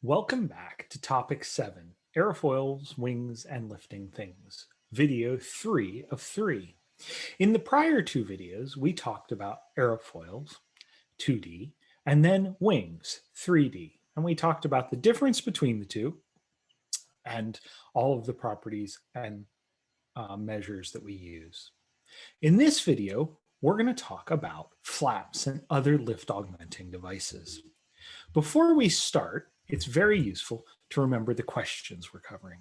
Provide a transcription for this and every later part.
Welcome back to Topic 7, Airfoils, Wings, and Lifting Things, video 3 of 3. In the prior two videos, we talked about airfoils, 2D, and then wings, 3D. And we talked about the difference between the two and all of the properties and measures that we use. In this video, we're going to talk about flaps and other lift augmenting devices. Before we start, it's very useful to remember the questions we're covering.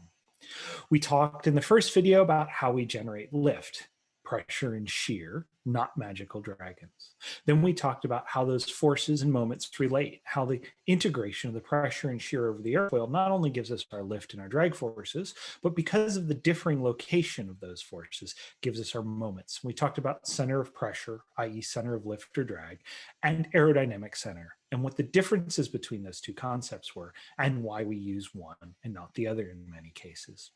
We talked in the first video about how we generate lift, pressure and shear, not magical dragons. Then we talked about how those forces and moments relate, how the integration of the pressure and shear over the airfoil not only gives us our lift and our drag forces, but because of the differing location of those forces, gives us our moments. We talked about center of pressure, i.e. center of lift or drag, and aerodynamic center, and what the differences between those two concepts were, and why we use one and not the other in many cases.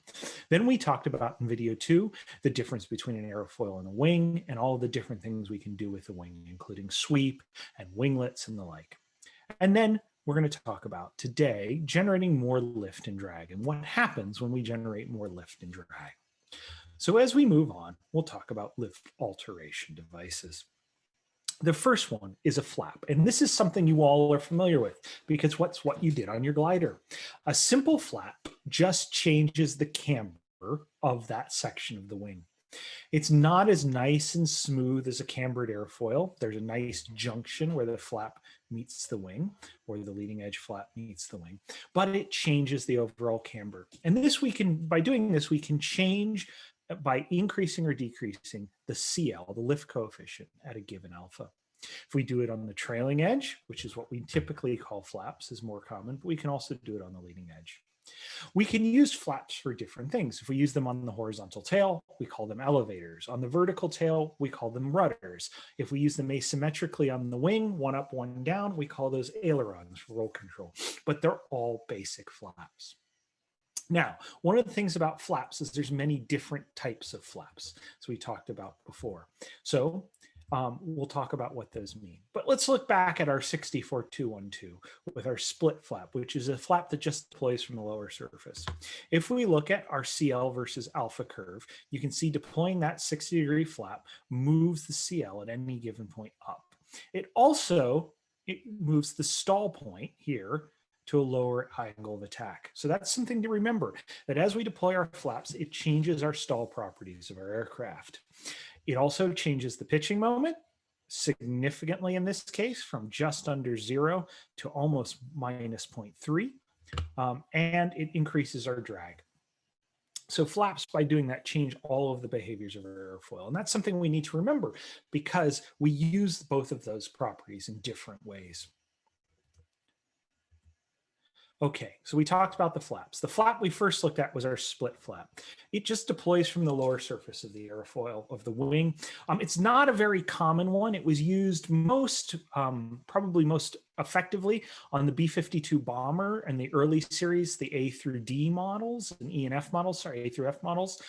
Then we talked about in video 2, the difference between an airfoil and a wing, and all of the different things we can do with the wing, including sweep and winglets and the like. And then we're going to talk about today generating more lift and drag and what happens when we generate more lift and drag. So as we move on, we'll talk about lift alteration devices. The first one is a flap, and this is something you all are familiar with because what's what you did on your glider. A simple flap just changes the camber of that section of the wing. It's not as nice and smooth as a cambered airfoil. There's a nice junction where the flap meets the wing, or the leading edge flap meets the wing, but it changes the overall camber. And this by doing this, we can change by increasing or decreasing the CL, the lift coefficient at a given alpha. If we do it on the trailing edge, which is what we typically call flaps, is more common, but we can also do it on the leading edge. We can use flaps for different things. If we use them on the horizontal tail, we call them elevators. On the vertical tail, we call them rudders. If we use them asymmetrically on the wing, one up, one down, we call those ailerons for roll control. But they're all basic flaps. Now, one of the things about flaps is there's many different types of flaps, as we talked about before. So we'll talk about what those mean. But let's look back at our 64212 with our split flap, which is a flap that just deploys from the lower surface. If we look at our CL versus alpha curve, you can see deploying that 60-degree flap moves the CL at any given point up. It moves the stall point here to a lower angle of attack. So that's something to remember, that as we deploy our flaps, it changes our stall properties of our aircraft. It also changes the pitching moment significantly in this case, from just under 0 to almost minus 0.3, and it increases our drag. So flaps, by doing that, change all of the behaviors of our airfoil. And that's something we need to remember because we use both of those properties in different ways. Okay, so we talked about the flaps. The flap we first looked at was our split flap. It just deploys from the lower surface of the airfoil of the wing. It's not a very common one. It was used probably most effectively on the B-52 bomber and the early series, the A through D models and E and F models, sorry, A through F models.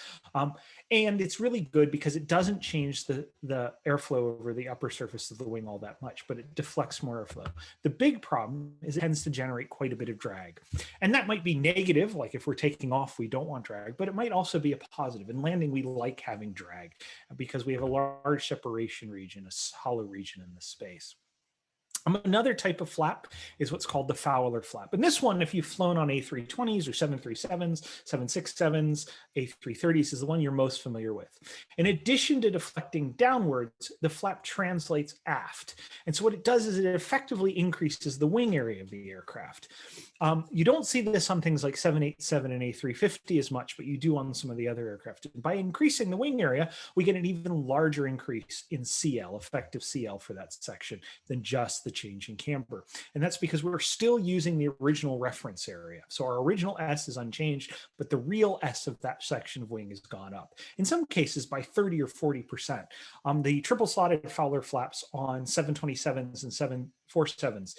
And it's really good because it doesn't change the airflow over the upper surface of the wing all that much, but it deflects more airflow. The big problem is it tends to generate quite a bit of drag. And that might be negative, like if we're taking off, we don't want drag, but it might also be a positive. In landing, we like having drag because we have a large separation region, a hollow region in the space. Another type of flap is what's called the Fowler flap. And this one, if you've flown on A320s or 737s, 767s, A330s, is the one you're most familiar with. In addition to deflecting downwards, the flap translates aft. And so what it does is it effectively increases the wing area of the aircraft. You don't see this on things like 787 and A350 as much, but you do on some of the other aircraft. By increasing the wing area, we get an even larger increase in CL, effective CL for that section, than just the change in camber. And that's because we're still using the original reference area. So our original S is unchanged, but the real S of that section of wing has gone up. In some cases by 30 or 40%. The triple slotted Fowler flaps on 727s and 747s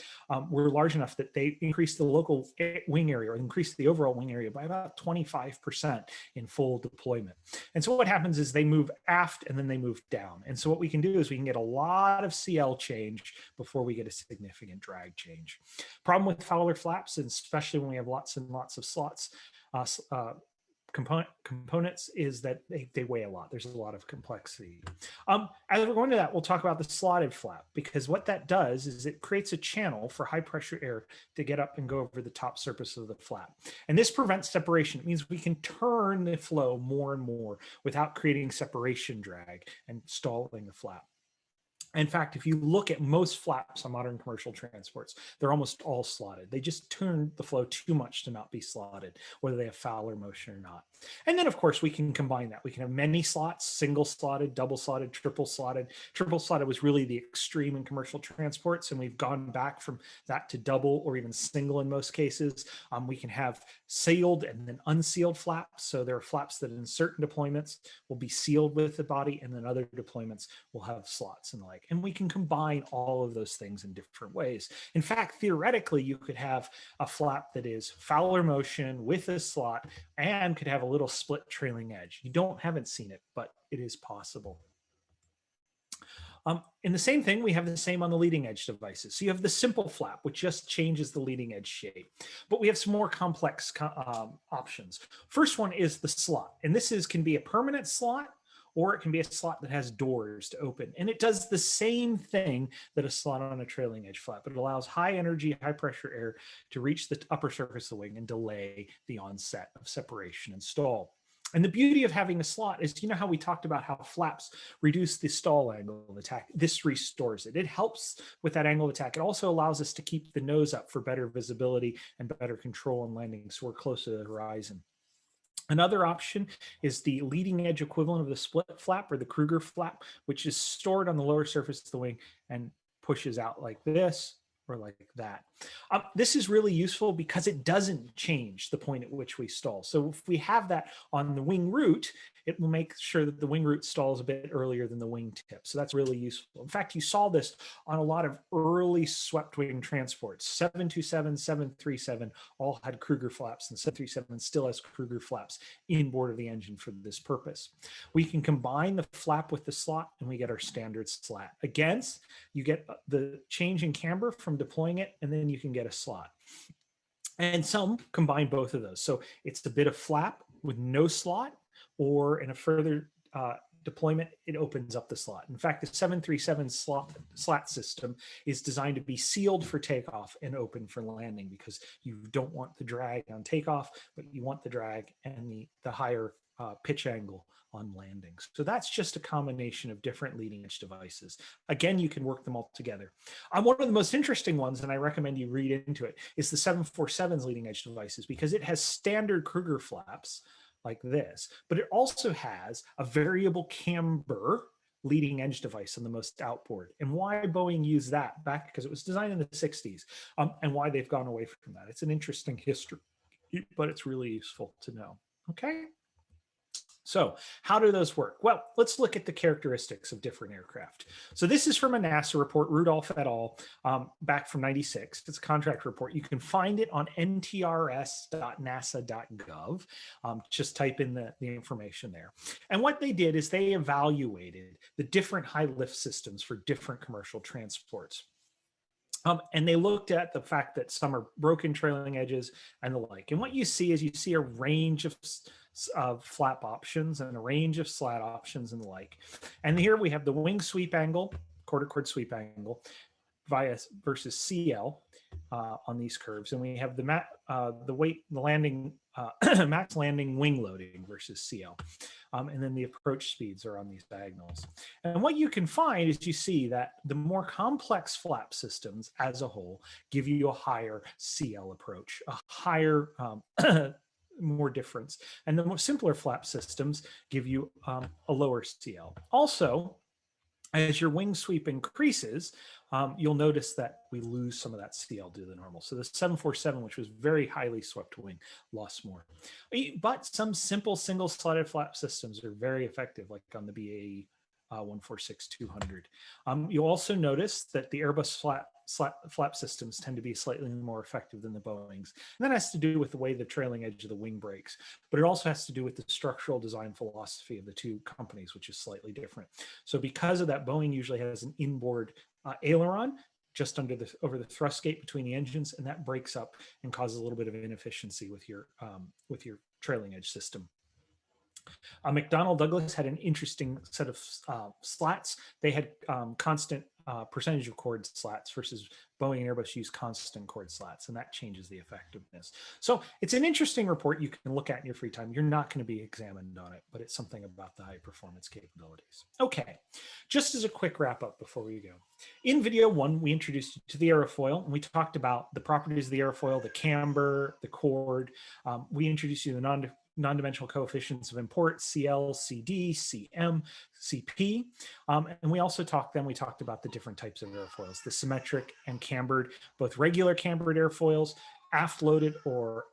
were large enough that they increased the local wing area, or increased the overall wing area by about 25% in full deployment. And so what happens is they move aft and then they move down. And so what we can do is we can get a lot of CL change before we get a significant drag change. Problem with Fowler flaps, and especially when we have lots and lots of slots, components, is that they weigh a lot. There's a lot of complexity. As we're going to that, we'll talk about the slotted flap, because what that does is it creates a channel for high pressure air to get up and go over the top surface of the flap. And this prevents separation. It means we can turn the flow more and more without creating separation drag and stalling the flap. In fact, if you look at most flaps on modern commercial transports, they're almost all slotted. They just turn the flow too much to not be slotted, whether they have Fowler motion or not. And then, of course, we can combine that. We can have many slots, single slotted, double slotted, triple slotted. Triple slotted was really the extreme in commercial transports, and we've gone back from that to double or even single in most cases. We can have sealed and then unsealed flaps. So there are flaps that in certain deployments will be sealed with the body, and then other deployments will have slots and the like. And we can combine all of those things in different ways. In fact, theoretically, you could have a flap that is Fowler motion with a slot and could have a little split trailing edge. You haven't seen it, but it is possible. In the same thing, we have the same on the leading edge devices. So you have the simple flap, which just changes the leading edge shape. But we have some more complex options. First one is the slot. And this can be a permanent slot, or it can be a slot that has doors to open. And it does the same thing that a slot on a trailing edge flap. It allows high energy, high pressure air to reach the upper surface of the wing and delay the onset of separation and stall. And the beauty of having a slot is, you know how we talked about how flaps reduce the stall angle of attack? This restores it. It helps with that angle of attack. It also allows us to keep the nose up for better visibility and better control on landing, so we're closer to the horizon. Another option is the leading edge equivalent of the split flap, or the Kruger flap, which is stored on the lower surface of the wing and pushes out like this or like that. This is really useful because it doesn't change the point at which we stall. So if we have that on the wing root, it will make sure that the wing root stalls a bit earlier than the wing tip. So that's really useful. In fact, you saw this on a lot of early swept wing transports. 727, 737 all had Kruger flaps, and 737 still has Kruger flaps inboard of the engine for this purpose. We can combine the flap with the slot, and we get our standard slat. Again, you get the change in camber from deploying it, and then you can get a slot. And some combine both of those. So it's a bit of flap with no slot, or in a further deployment, it opens up the slot. In fact, the 737 slat system is designed to be sealed for takeoff and open for landing, because you don't want the drag on takeoff, but you want the drag and the higher pitch angle on landings. So that's just a combination of different leading edge devices. Again, you can work them all together. One of the most interesting ones, and I recommend you read into it, is the 747's leading edge devices, because it has standard Kruger flaps like this, but it also has a variable camber leading edge device on the most outboard. And why Boeing used that back, because it was designed in the 60s, and why they've gone away from that. It's an interesting history, but it's really useful to know. Okay. So how do those work? Well, let's look at the characteristics of different aircraft. So this is from a NASA report, Rudolph et al., back from '96. It's a contract report. You can find it on ntrs.nasa.gov. Just type in the information there. And what they did is they evaluated the different high lift systems for different commercial transports. And they looked at the fact that some are broken trailing edges and the like. And what you see is a range of flap options and a range of slat options and the like. And here we have the wing sweep angle, quarter chord sweep angle, versus CL on these curves, and we have the max landing wing loading versus CL, and then the approach speeds are on these diagonals. And what you can find is you see that the more complex flap systems as a whole give you a higher CL approach, a higher more difference, and the more simpler flap systems give you a lower CL. Also, as your wing sweep increases, you'll notice that we lose some of that CL due to the normal. So the 747, which was very highly swept wing, lost more. But some simple single slotted flap systems are very effective, like on the BAE 146-200. You'll also notice that the Airbus flap systems tend to be slightly more effective than the Boeings. And that has to do with the way the trailing edge of the wing breaks, but it also has to do with the structural design philosophy of the two companies, which is slightly different. So because of that, Boeing usually has an inboard aileron just over the thrust gate between the engines, and that breaks up and causes a little bit of inefficiency with your trailing edge system. McDonnell Douglas had an interesting set of slats. They had constant percentage of chord slats versus Boeing and Airbus use constant chord slats, and that changes the effectiveness. So it's an interesting report you can look at in your free time. You're not going to be examined on it, but it's something about the high performance capabilities. Okay, just as a quick wrap up before we go. In video 1, we introduced you to the airfoil, and we talked about the properties of the airfoil, the camber, the chord. We introduced you to the non-dimensional coefficients of import, CL, CD, CM, CP. And we also talked about the different types of airfoils, the symmetric and cambered, both regular cambered airfoils, aft-loaded or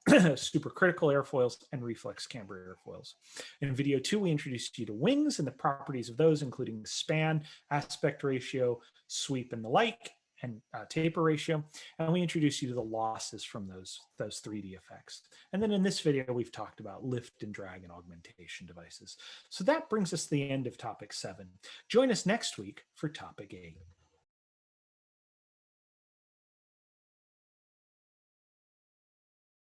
supercritical airfoils, and reflex camber airfoils. In video 2, we introduced you to wings and the properties of those, including span, aspect ratio, sweep, and the like, and taper ratio, and we introduce you to the losses from those 3D effects. And then in this video, we've talked about lift and drag and augmentation devices. So that brings us to the end of topic 7. Join us next week for topic 8.